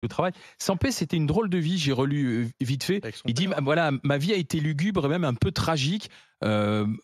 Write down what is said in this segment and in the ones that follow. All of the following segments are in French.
au travail. Sampé, c'était une drôle de vie, j'ai relu vite fait. avec son Il dit, père. voilà, ma vie a été lugubre et même un peu tragique.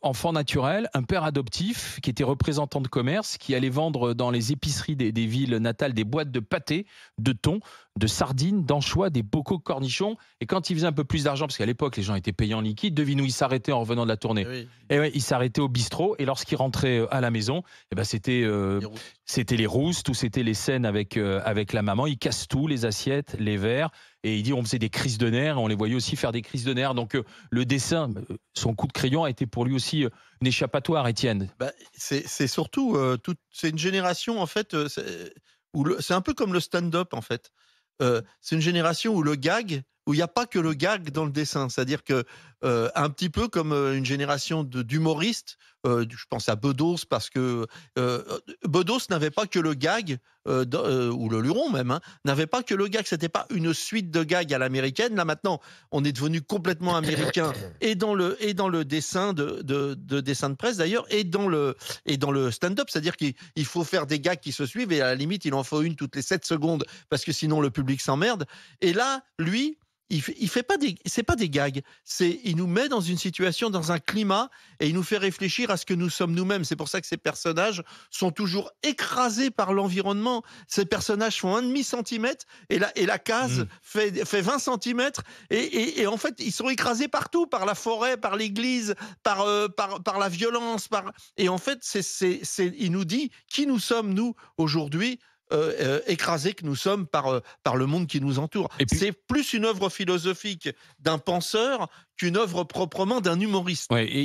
Enfant naturel, un père adoptif qui était représentant de commerce, qui allait vendre dans les épiceries des villes natales des boîtes de pâté, de thon, de sardines, d'anchois, des bocaux de cornichons. Et quand il faisait un peu plus d'argent, parce qu'à l'époque les gens étaient payés en liquide, devine où il s'arrêtait en revenant de la Eh tournée. oui, Et ouais, il s'arrêtait au bistrot et lorsqu'il rentrait à la maison, eh ben les rousses. c'était les roustes ou c'était les scènes avec la maman. Il casse tout, les assiettes, les verres. Et il dit on faisait des crises de nerfs, on les voyait aussi faire des crises de nerfs. Donc le dessin, son coup de crayon a été pour lui aussi une échappatoire, Étienne. Bah, c'est surtout, c'est une génération en fait, c'est un peu comme le stand-up en fait. C'est une génération où le gag où il y a pas que le gag dans le dessin. C'est-à-dire que, un petit peu comme, une génération d'humoristes, je pense à Bedos parce que, Bedos n'avait pas que le gag, ou le Luron même, hein, n'avait pas que le gag. C'était pas une suite de gags à l'américaine. Là maintenant, on est devenu complètement américain et dans le dessin de dessin de presse d'ailleurs et dans le stand-up. C'est-à-dire qu'il faut faire des gags qui se suivent et à la limite, il en faut une toutes les 7 secondes parce que sinon le public s'emmerde. Et là, lui, il fait pas c'est pas des gags, il nous met dans une situation, dans un climat et il nous fait réfléchir à ce que nous sommes nous-mêmes. C'est pour ça que ces personnages sont toujours écrasés par l'environnement. Ces personnages font un demi centimètre et la case Mm. fait 20 centimètres et en fait, ils sont écrasés partout, par la forêt, par l'église, par la violence, et en fait, il nous dit qui nous sommes, nous, aujourd'hui, écrasés que nous sommes par le monde qui nous entoure. Et puis, C'est plus une œuvre philosophique d'un penseur qu'une œuvre proprement d'un humoriste. ouais, et